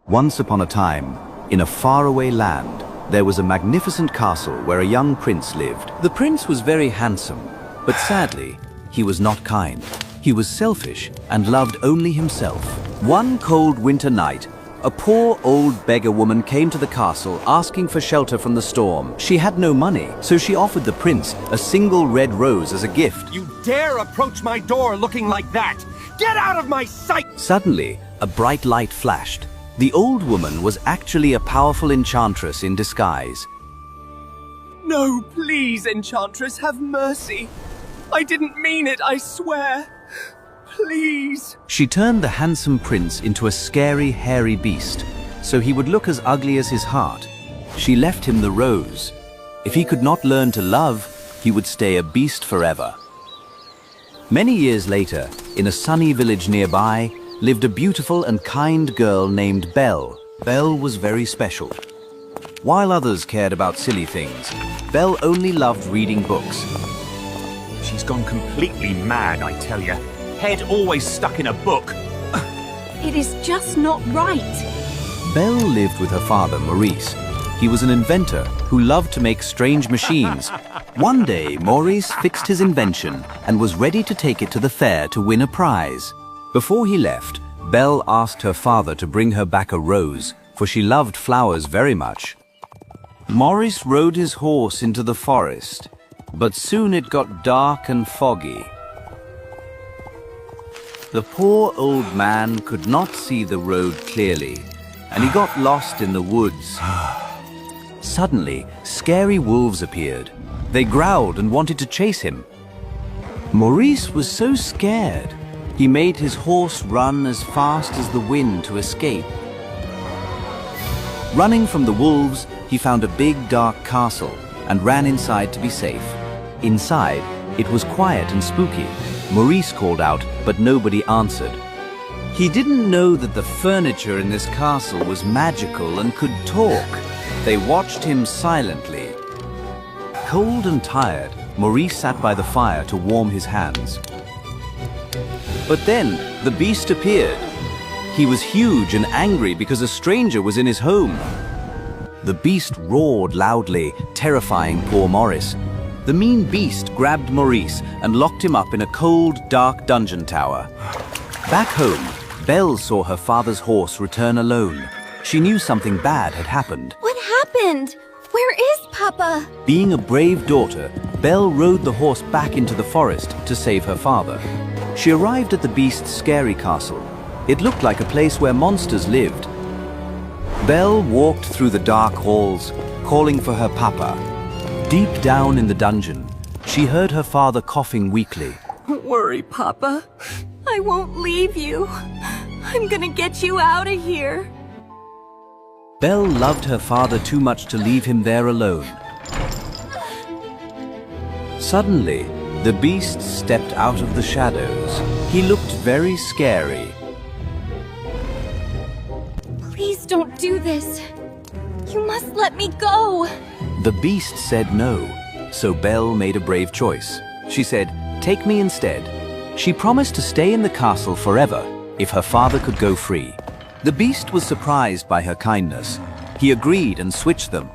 Once upon a time, in a faraway land, there was a magnificent castle where a young prince lived. The prince was very handsome, but sadly, he was not kind. He was selfish and loved only himself. One cold winter night, a poor old beggar woman came to the castle asking for shelter from the storm. She had no money, so she offered the prince a single red rose as a gift. You dare approach my door looking like that! Get out of my sight! Suddenly, a bright light flashed. The old woman was actually a powerful enchantress in disguise. No, please, enchantress, have mercy. I didn't mean it, I swear. Please. She turned the handsome prince into a scary, hairy beast, so he would look as ugly as his heart. She left him the rose. If he could not learn to love, he would stay a beast forever. Many years later, in a sunny village nearby, lived a beautiful and kind girl named Belle. Belle was very special. While others cared about silly things, Belle only loved reading books. She's gone completely mad, I tell you. Head always stuck in a book. It is just not right. Belle lived with her father, Maurice. He was an inventor who loved to make strange machines. One day, Maurice fixed his invention and was ready to take it to the fair to win a prize. Before he left, Belle asked her father to bring her back a rose, for she loved flowers very much. Maurice rode his horse into the forest, but soon it got dark and foggy. The poor old man could not see the road clearly, and he got lost in the woods. Suddenly, scary wolves appeared. They growled and wanted to chase him. Maurice was so scared, he made his horse run as fast as the wind to escape. Running from the wolves, he found a big dark castle and ran inside to be safe. Inside, it was quiet and spooky. Maurice called out, but nobody answered. He didn't know that the furniture in this castle was magical and could talk. They watched him silently. Cold and tired, Maurice sat by the fire to warm his hands. But then, the beast appeared. He was huge and angry because a stranger was in his home. The beast roared loudly, terrifying poor Maurice. The mean beast grabbed Maurice and locked him up in a cold, dark dungeon tower. Back home, Belle saw her father's horse return alone. She knew something bad had happened. What happened? Where is Papa? Being a brave daughter, Belle rode the horse back into the forest to save her father. She arrived at the beast's scary castle. It looked like a place where monsters lived. Belle walked through the dark halls, calling for her papa. Deep down in the dungeon, she heard her father coughing weakly. Don't worry, Papa. I won't leave you. I'm gonna get you out of here. Belle loved her father too much to leave him there alone. Suddenly, the beast stepped out of the shadows. He looked very scary. Please don't do this. You must let me go. The beast said no, so Belle made a brave choice. She said, "Take me instead." She promised to stay in the castle forever if her father could go free. The beast was surprised by her kindness. He agreed and switched them.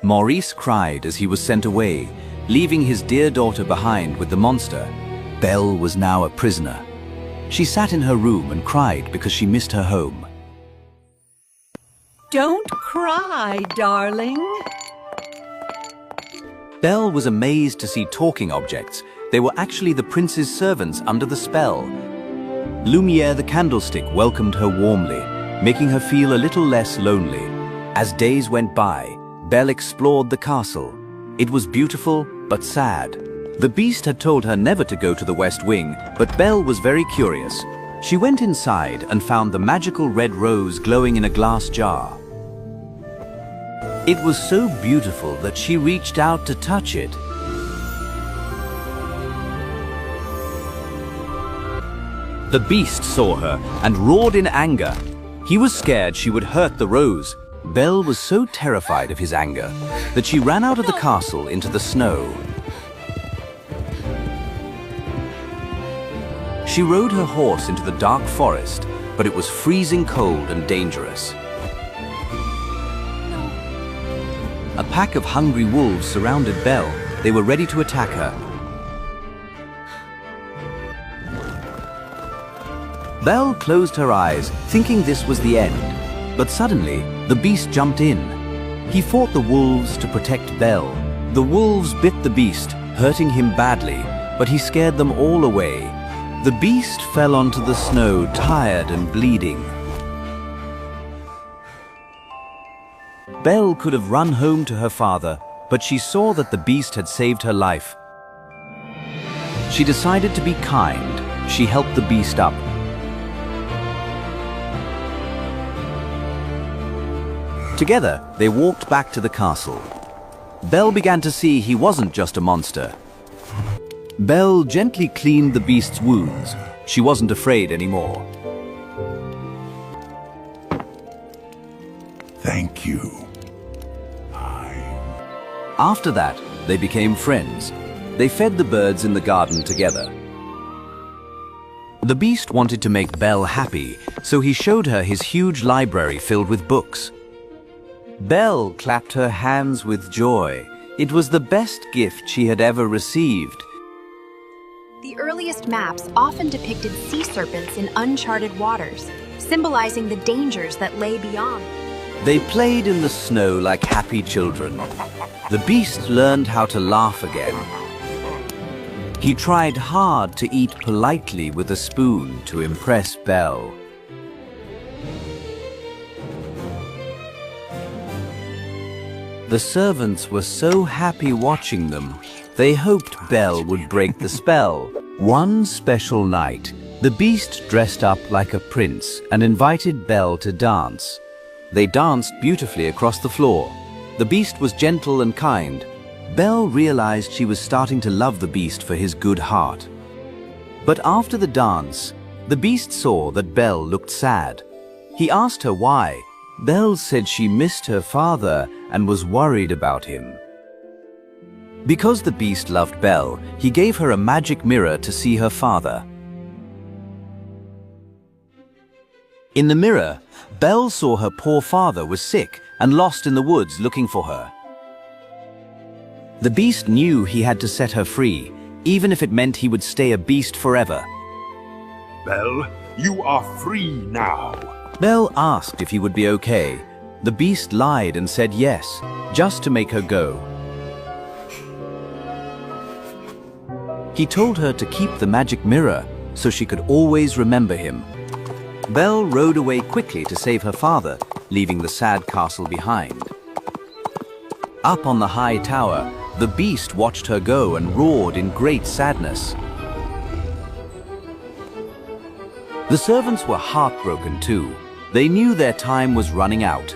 Maurice cried as he was sent away, leaving his dear daughter behind with the monster. Belle was now a prisoner. She sat in her room and cried because she missed her home. Don't cry, darling. Belle was amazed to see talking objects. They were actually the prince's servants under the spell. Lumiere the candlestick welcomed her warmly, making her feel a little less lonely. As days went by, Belle explored the castle. It was beautiful, but sad. The beast had told her never to go to the West Wing, but Belle was very curious. She went inside and found the magical red rose glowing in a glass jar. It was so beautiful that she reached out to touch it. The beast saw her and roared in anger. He was scared she would hurt the rose. Belle was so terrified of his anger that she ran out of the castle into the snow. She rode her horse into the dark forest, but it was freezing cold and dangerous. A pack of hungry wolves surrounded Belle. They were ready to attack her. Belle closed her eyes, thinking this was the end. But suddenly, the beast jumped in. He fought the wolves to protect Belle. The wolves bit the beast, hurting him badly, but he scared them all away. The beast fell onto the snow, tired and bleeding. Belle could have run home to her father, but she saw that the beast had saved her life. She decided to be kind. She helped the beast up. Together, they walked back to the castle. Belle began to see he wasn't just a monster. Belle gently cleaned the beast's wounds. She wasn't afraid anymore. Thank you. After that, they became friends. They fed the birds in the garden together. The beast wanted to make Belle happy, so he showed her his huge library filled with books. Belle clapped her hands with joy. It was the best gift she had ever received. The earliest maps often depicted sea serpents in uncharted waters, symbolizing the dangers that lay beyond. They played in the snow like happy children. The beast learned how to laugh again. He tried hard to eat politely with a spoon to impress Belle. The servants were so happy watching them, they hoped Belle would break the spell. One special night, the beast dressed up like a prince and invited Belle to dance. They danced beautifully across the floor. The beast was gentle and kind. Belle realized she was starting to love the beast for his good heart. But after the dance, the beast saw that Belle looked sad. He asked her why. Belle said she missed her father and was worried about him. Because the beast loved Belle, he gave her a magic mirror to see her father. In the mirror, Belle saw her poor father was sick and lost in the woods looking for her. The beast knew he had to set her free, even if it meant he would stay a beast forever. Belle, you are free now. Belle asked if he would be okay. The beast lied and said yes, just to make her go. He told her to keep the magic mirror so she could always remember him. Belle rode away quickly to save her father, leaving the sad castle behind. Up on the high tower, the beast watched her go and roared in great sadness. The servants were heartbroken too. They knew their time was running out.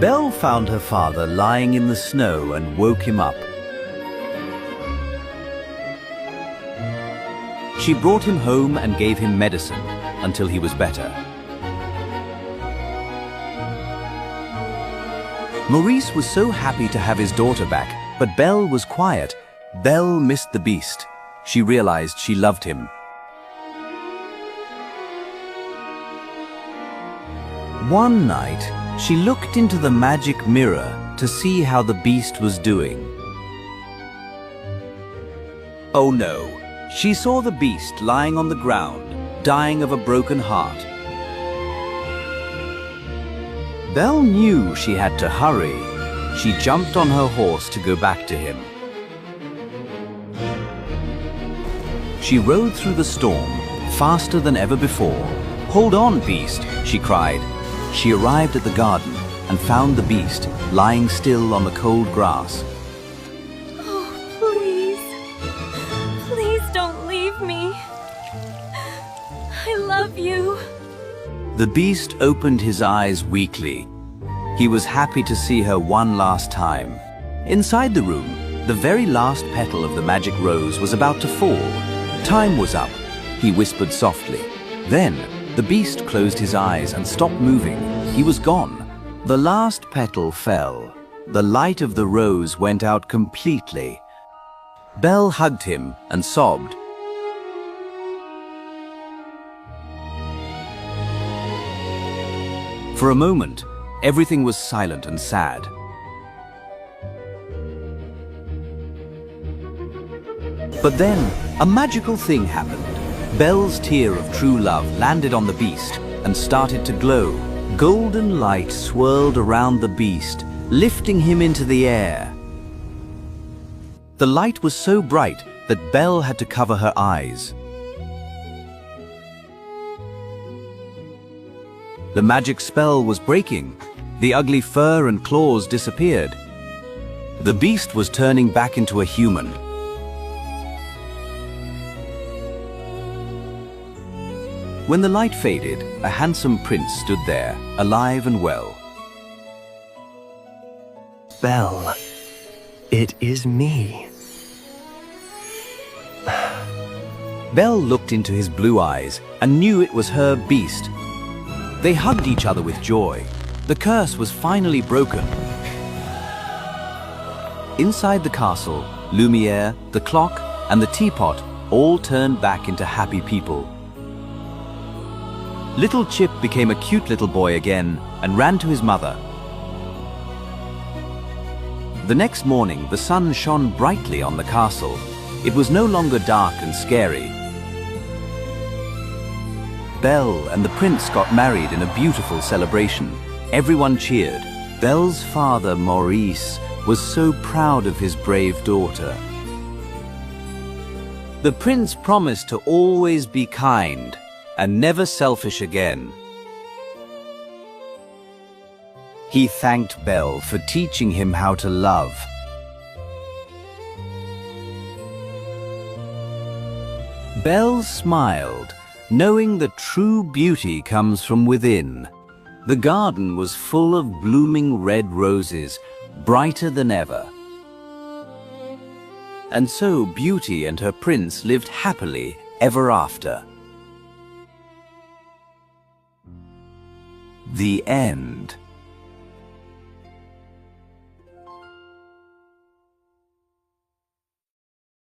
Belle found her father lying in the snow and woke him up. She brought him home and gave him medicine until he was better. Maurice was so happy to have his daughter back, but Belle was quiet. Belle missed the beast. She realized she loved him. One night, she looked into the magic mirror to see how the beast was doing. Oh no! She saw the beast lying on the ground, dying of a broken heart. Belle knew she had to hurry. She jumped on her horse to go back to him. She rode through the storm, faster than ever before. "Hold on, beast," she cried. She arrived at the garden and found the beast lying still on the cold grass. Oh, please. Please don't leave me. I love you. The beast opened his eyes weakly. He was happy to see her one last time. Inside the room, the very last petal of the magic rose was about to fall. Time was up, he whispered softly. Then, the beast closed his eyes and stopped moving. He was gone. The last petal fell. The light of the rose went out completely. Belle hugged him and sobbed. For a moment, everything was silent and sad. But then, a magical thing happened. Belle's tear of true love landed on the beast and started to glow. Golden light swirled around the beast, lifting him into the air. The light was so bright that Belle had to cover her eyes. The magic spell was breaking. The ugly fur and claws disappeared. The beast was turning back into a human. When the light faded, a handsome prince stood there, alive and well. Belle, it is me. Belle looked into his blue eyes and knew it was her beast. They hugged each other with joy. The curse was finally broken. Inside the castle, Lumiere, the clock, and the teapot all turned back into happy people. Little Chip became a cute little boy again and ran to his mother. The next morning, the sun shone brightly on the castle. It was no longer dark and scary. Belle and the prince got married in a beautiful celebration. Everyone cheered. Belle's father, Maurice, was so proud of his brave daughter. The prince promised to always be kind and never selfish again. He thanked Belle for teaching him how to love. Belle smiled, knowing that true beauty comes from within. The garden was full of blooming red roses, brighter than ever. And so Beauty and her prince lived happily ever after. The end.